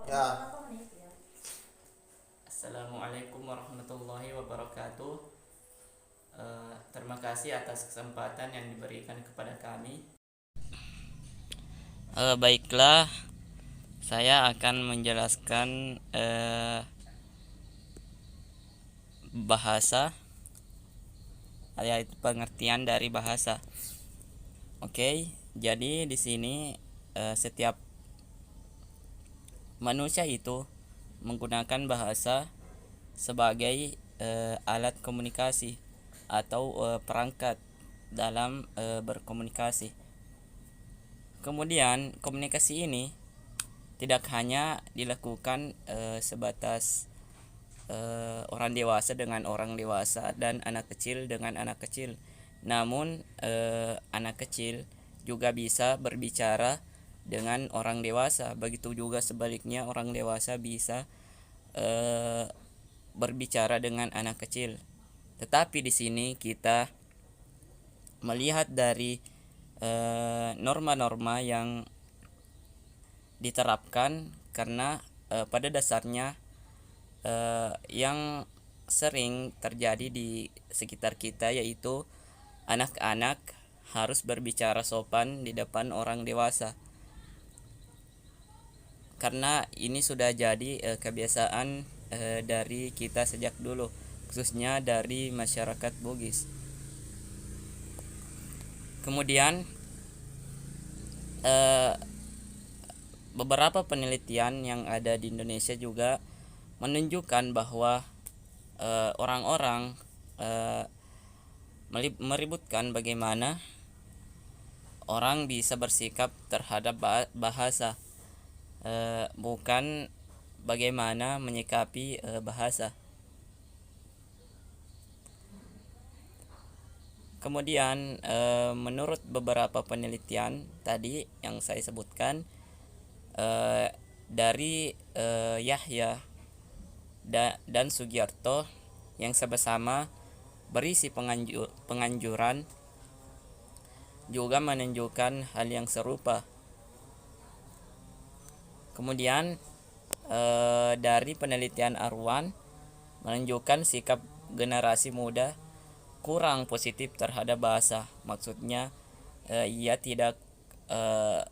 Ya, Assalamualaikum warahmatullahi wabarakatuh. Terima kasih atas kesempatan yang diberikan kepada kami. Baiklah, saya akan menjelaskan bahasa, yaitu pengertian dari bahasa. Oke, jadi di sini setiap manusia itu menggunakan bahasa sebagai alat komunikasi atau perangkat dalam berkomunikasi. Kemudian komunikasi ini tidak hanya dilakukan sebatas orang dewasa dengan orang dewasa dan anak kecil dengan anak kecil. Namun anak kecil juga bisa berbicara dengan orang dewasa. Begitu juga sebaliknya orang dewasa bisa eh, berbicara dengan anak kecil. Tetapi di sini kita melihat dari norma-norma yang diterapkan karena pada dasarnya yang sering terjadi di sekitar kita yaitu anak-anak harus berbicara sopan di depan orang dewasa karena ini sudah jadi kebiasaan dari kita sejak dulu, khususnya dari masyarakat Bugis. Kemudian eh, beberapa penelitian yang ada di Indonesia juga menunjukkan bahwa orang-orang eh, meributkan bagaimana orang bisa bersikap terhadap bahasa, bukan bagaimana menyikapi bahasa. Kemudian menurut beberapa penelitian tadi yang saya sebutkan, dari Yahya dan Sugiarto yang sama-sama berisi penganjuran juga menunjukkan hal yang serupa. Kemudian dari penelitian Arwan menunjukkan sikap generasi muda kurang positif terhadap bahasa. Maksudnya ia tidak eh,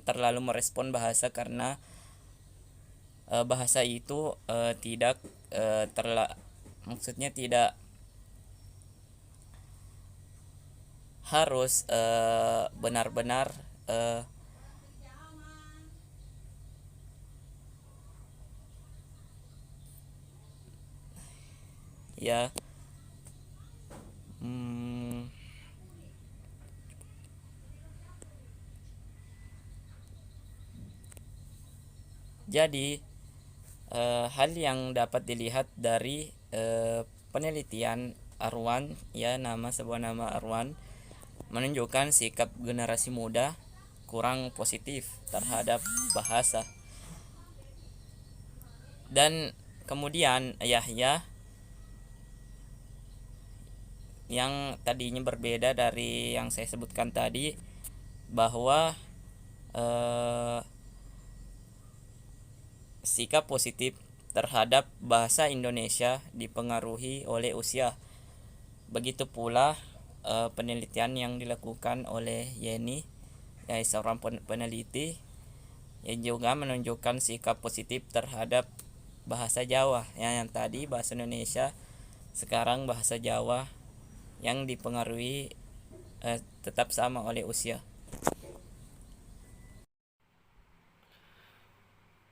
terlalu merespon bahasa karena bahasa itu tidak maksudnya tidak harus benar-benar ya hmm, jadi hal yang dapat dilihat dari penelitian Arwan, ya nama Arwan menunjukkan sikap generasi muda kurang positif terhadap bahasa. Dan kemudian Yahya yang tadinya berbeda dari yang saya sebutkan tadi, bahwa eh, sikap positif terhadap bahasa Indonesia dipengaruhi oleh usia. Begitu pula penelitian yang dilakukan oleh Yeni, yaitu seorang peneliti yang juga menunjukkan sikap positif terhadap bahasa Jawa, ya, yang tadi bahasa Indonesia, sekarang bahasa Jawa yang dipengaruhi tetap sama oleh usia.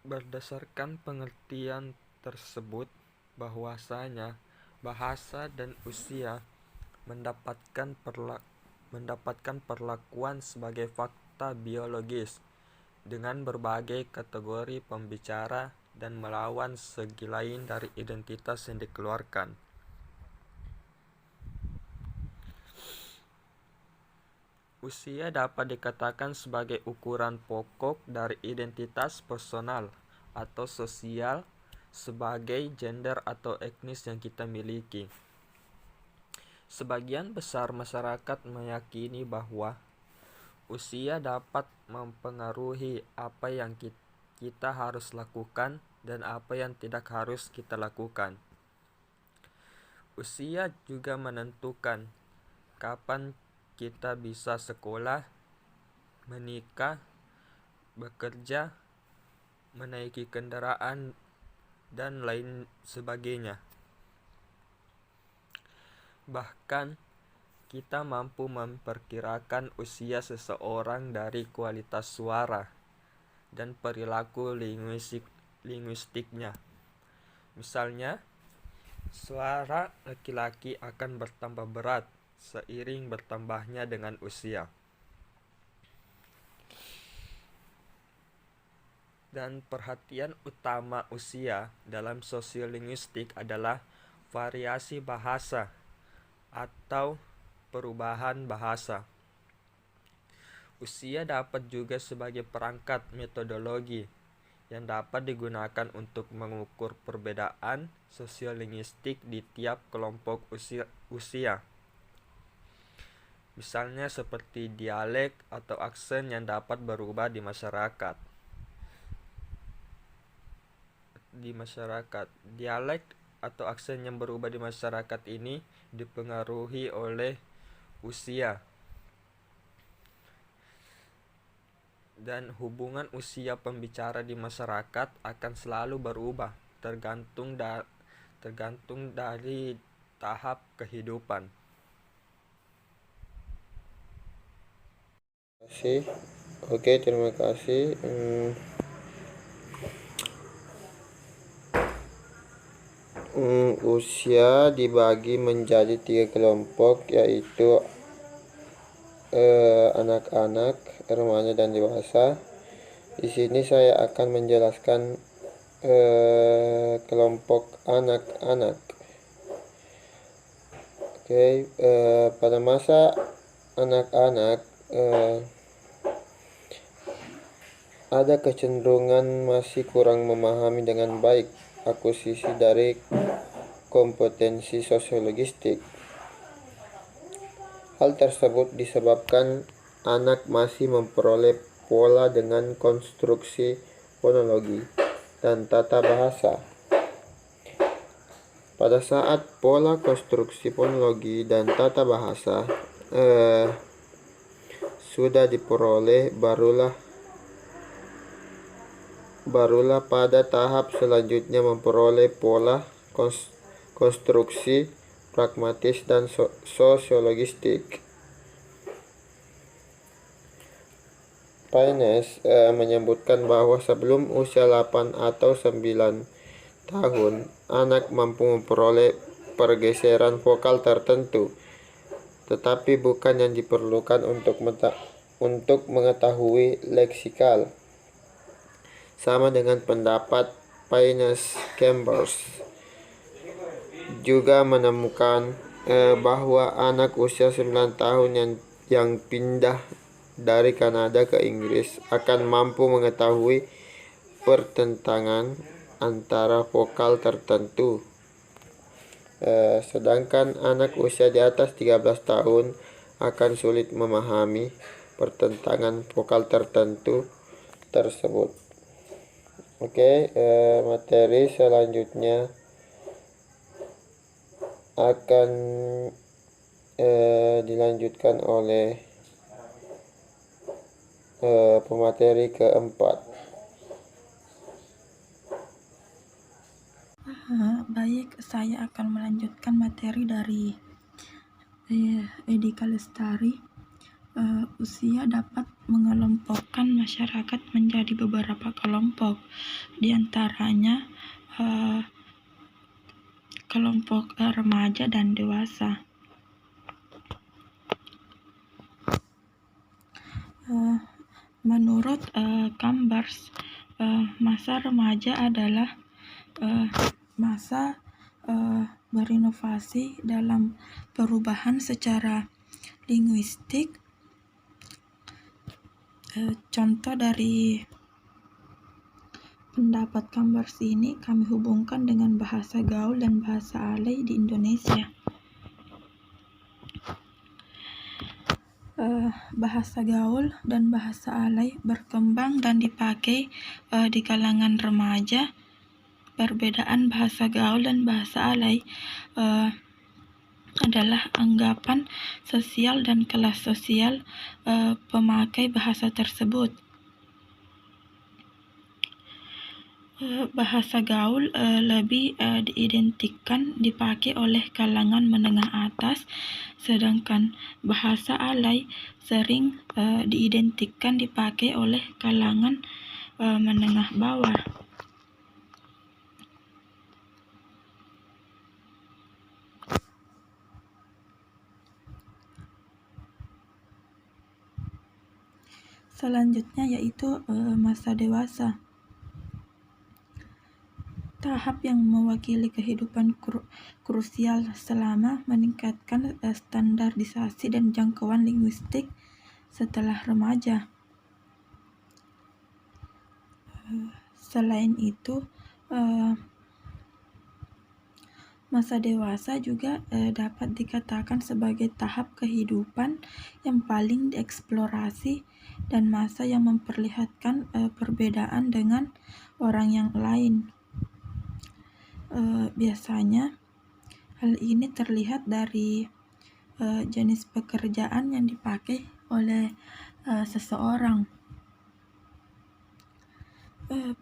Berdasarkan pengertian tersebut, bahwasanya bahasa dan usia mendapatkan perlakuan sebagai fakta biologis dengan berbagai kategori pembicara dan melawan segi lain dari identitas yang dikeluarkan. Usia dapat dikatakan sebagai ukuran pokok dari identitas personal atau sosial sebagai gender atau etnis yang kita miliki. Sebagian besar masyarakat meyakini bahwa Usia dapat mempengaruhi apa yang kita harus lakukan dan apa yang tidak harus kita lakukan. Usia juga menentukan kapan kita bisa sekolah, menikah, bekerja, menaiki kendaraan, dan lain sebagainya. Bahkan, kita mampu memperkirakan usia seseorang dari kualitas suara dan perilaku linguistiknya. Misalnya, suara laki-laki akan bertambah berat seiring bertambahnya dengan usia. Dan perhatian utama usia dalam sosiolinguistik adalah variasi bahasa atau perubahan bahasa. Usia dapat juga sebagai perangkat metodologi yang dapat digunakan untuk mengukur perbedaan sosiolinguistik di tiap kelompok usia. Misalnya seperti dialek atau aksen yang dapat berubah di masyarakat. Dialek atau aksen yang berubah di masyarakat ini dipengaruhi oleh usia. Dan hubungan usia pembicara di masyarakat akan selalu berubah tergantung dari tahap kehidupan. Oke, terima kasih. Usia dibagi menjadi 3 kelompok, yaitu anak-anak, remaja, dan dewasa. Di sini saya akan menjelaskan kelompok anak-anak. Oke, pada masa anak-anak ada kecenderungan masih kurang memahami dengan baik akuisisi dari kompetensi sosiologistik. Hal tersebut disebabkan anak masih memperoleh pola dengan konstruksi fonologi dan tata bahasa. Pada saat pola konstruksi fonologi dan tata bahasa sudah diperoleh, barulah pada tahap selanjutnya memperoleh pola konstruksi pragmatis dan sosiologistik. Paynes menyebutkan bahwa sebelum usia 8 atau 9 tahun, anak mampu memperoleh pergeseran vokal tertentu, tetapi bukan yang diperlukan untuk mengetahui leksikal. Sama dengan pendapat Paynes-Chambers juga menemukan bahwa anak usia 9 tahun yang pindah dari Kanada ke Inggris akan mampu mengetahui pertentangan antara vokal tertentu. Sedangkan anak usia di atas 13 tahun akan sulit memahami pertentangan vokal tertentu tersebut. Oke, materi selanjutnya akan dilanjutkan oleh pemateri keempat. Baik, saya akan melanjutkan materi dari Edi Kalestari. Usia dapat mengelompokkan masyarakat menjadi beberapa kelompok, di antaranya kelompok remaja dan dewasa. Menurut Chambers, masa remaja adalah masa berinovasi dalam perubahan secara linguistik. Contoh dari pendapat Chambers ini kami hubungkan dengan bahasa gaul dan bahasa alay di Indonesia. Bahasa gaul dan bahasa alay berkembang dan dipakai di kalangan remaja. Perbedaan bahasa gaul dan bahasa alay adalah anggapan sosial dan kelas sosial pemakai bahasa tersebut. Bahasa gaul lebih diidentikan dipakai oleh kalangan menengah atas, sedangkan bahasa alay sering diidentikan dipakai oleh kalangan menengah bawah. Selanjutnya yaitu masa dewasa. Tahap yang mewakili kehidupan krusial selama meningkatkan standarisasi dan jangkauan linguistik setelah remaja. Selain itu, masa dewasa juga dapat dikatakan sebagai tahap kehidupan yang paling dieksplorasi dan masa yang memperlihatkan perbedaan dengan orang yang lain. Biasanya hal ini terlihat dari jenis pekerjaan yang dipakai oleh seseorang.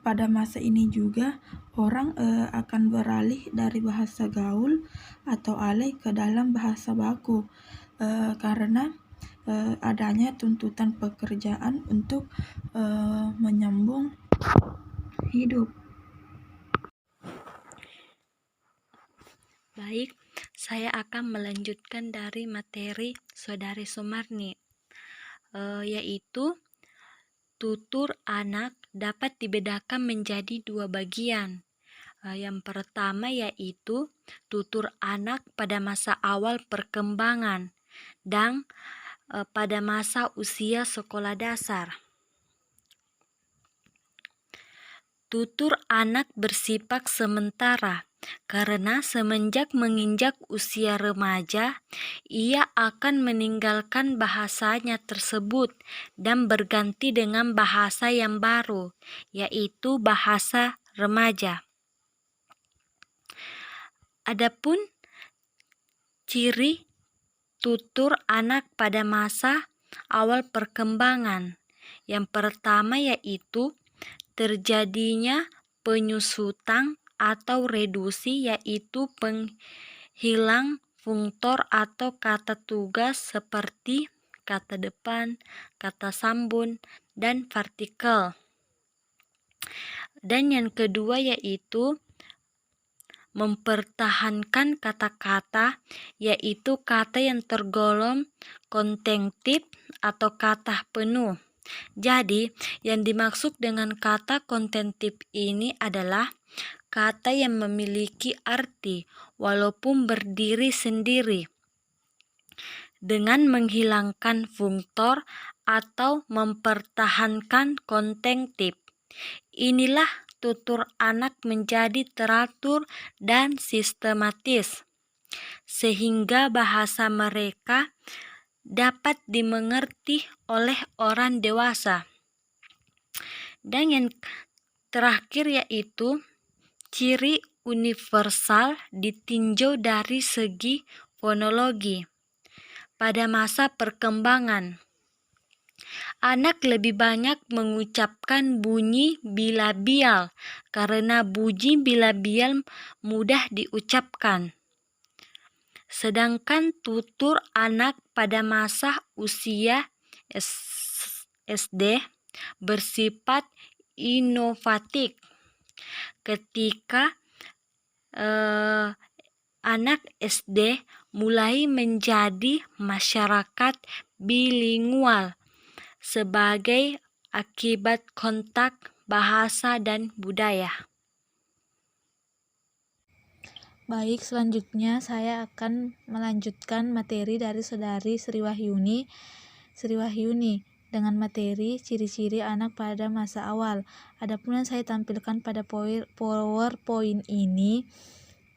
Pada masa ini juga orang akan beralih dari bahasa gaul atau alay ke dalam bahasa baku karena adanya tuntutan pekerjaan untuk menyambung hidup. Baik, saya akan melanjutkan dari materi Saudari Sumarni, yaitu tutur anak dapat dibedakan menjadi dua bagian. Yang pertama yaitu tutur anak pada masa awal perkembangan dan pada masa usia sekolah dasar. Tutur anak bersifat sementara karena semenjak menginjak usia remaja, ia akan meninggalkan bahasanya tersebut dan berganti dengan bahasa yang baru, yaitu bahasa remaja. Adapun ciri tutur anak pada masa awal perkembangan, yang pertama yaitu terjadinya penyusutan atau reduksi, yaitu penghilang fungtor atau kata tugas seperti kata depan, kata sambung, dan partikel. Dan yang kedua yaitu mempertahankan kata-kata, yaitu kata yang tergolong kontektif atau kata penuh. Jadi, yang dimaksud dengan kata kontektif ini adalah kata yang memiliki arti walaupun berdiri sendiri dengan menghilangkan fungtor atau mempertahankan kontektif. Inilah tutur anak menjadi teratur dan sistematis sehingga bahasa mereka dapat dimengerti oleh orang dewasa. Dan yang terakhir yaitu ciri universal ditinjau dari segi fonologi. Pada masa perkembangan, anak lebih banyak mengucapkan bunyi bilabial karena bunyi bilabial mudah diucapkan. Sedangkan tutur anak pada masa usia SD bersifat inovatif ketika anak SD mulai menjadi masyarakat bilingual sebagai akibat kontak bahasa dan budaya. Baik, selanjutnya saya akan melanjutkan materi dari Saudari Sri Wahyuni dengan materi ciri-ciri anak pada masa awal. Adapun yang saya tampilkan pada PowerPoint ini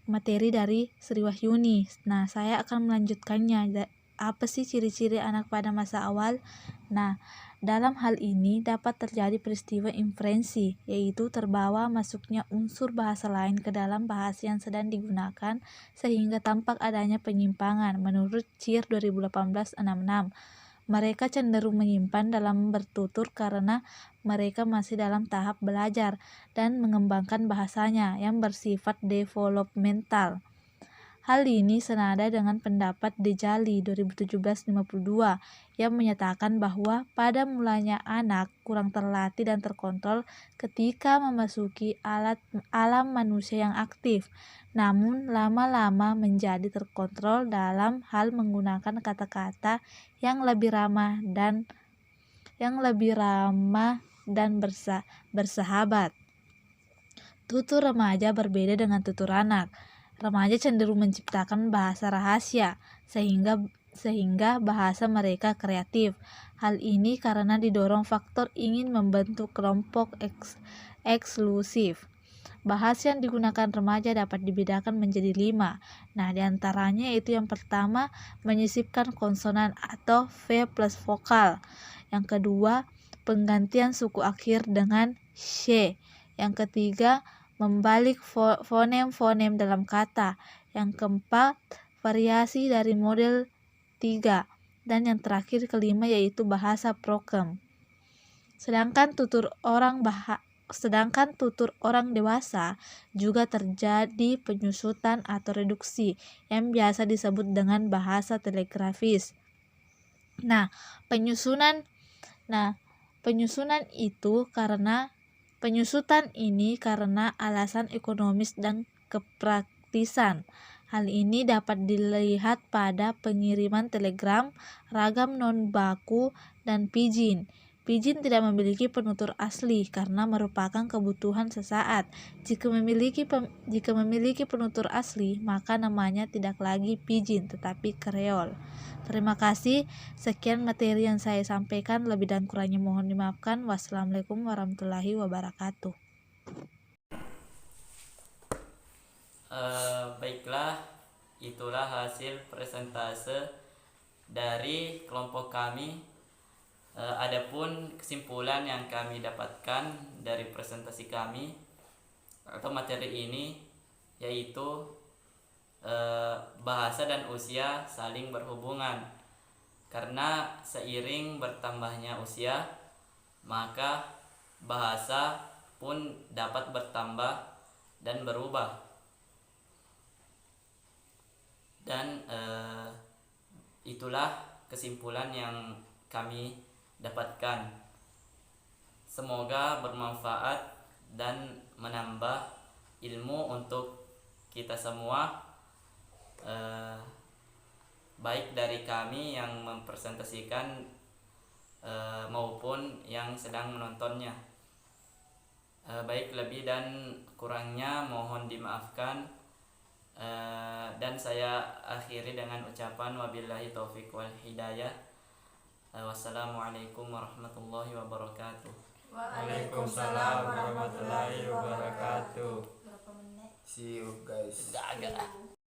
materi dari Sri Wahyuni. Nah, saya akan melanjutkannya apa sih ciri-ciri anak pada masa awal? Nah, dalam hal ini dapat terjadi peristiwa inferensi, yaitu terbawa masuknya unsur bahasa lain ke dalam bahasa yang sedang digunakan sehingga tampak adanya penyimpangan. Menurut CIR 2018-66, mereka cenderung menyimpan dalam bertutur karena mereka masih dalam tahap belajar dan mengembangkan bahasanya yang bersifat developmental. Hal ini senada dengan pendapat Dejali 2017-52 yang menyatakan bahwa pada mulanya anak kurang terlatih dan terkontrol ketika memasuki alam manusia yang aktif, namun lama-lama menjadi terkontrol dalam hal menggunakan kata-kata yang lebih ramah dan bersahabat. Tutur remaja berbeda dengan tutur anak. Remaja cenderung menciptakan bahasa rahasia sehingga bahasa mereka kreatif. Hal ini karena didorong faktor ingin membentuk kelompok eksklusif. Bahasa yang digunakan remaja dapat dibedakan menjadi 5. Nah, diantaranya itu yang pertama, menyisipkan konsonan atau V plus vokal. Yang kedua, penggantian suku akhir dengan sh. Yang ketiga, membalik fonem-fonem dalam kata. Yang keempat, variasi dari model 3. Dan yang terakhir kelima yaitu bahasa prokem. Sedangkan tutur orang dewasa juga terjadi penyusutan atau reduksi yang biasa disebut dengan bahasa telegrafis. Penyusutan ini karena alasan ekonomis dan kepraktisan. Hal ini dapat dilihat pada pengiriman telegram, ragam non-baku, dan pidgin. Pidgin tidak memiliki penutur asli karena merupakan kebutuhan sesaat. Jika memiliki penutur asli, maka namanya tidak lagi pidgin tetapi kreol. Terima kasih. Sekian materi yang saya sampaikan. Lebih dan kurangnya mohon dimaafkan. Wassalamualaikum warahmatullahi wabarakatuh. Baiklah, itulah hasil presentase dari kelompok kami. Adapun kesimpulan yang kami dapatkan dari presentasi kami atau materi ini yaitu bahasa dan usia saling berhubungan, karena seiring bertambahnya usia maka bahasa pun dapat bertambah dan berubah. Dan itulah kesimpulan yang kami dapatkan. Semoga bermanfaat dan menambah ilmu untuk kita semua, baik dari kami yang mempresentasikan maupun yang sedang menontonnya. Baik, lebih dan kurangnya mohon dimaafkan, dan saya akhiri dengan ucapan wabillahi taufiq wal hidayah. Wassalamualaikum warahmatullahi wabarakatuh. Waalaikumsalam warahmatullahi wabarakatuh. See you guys. Gagal.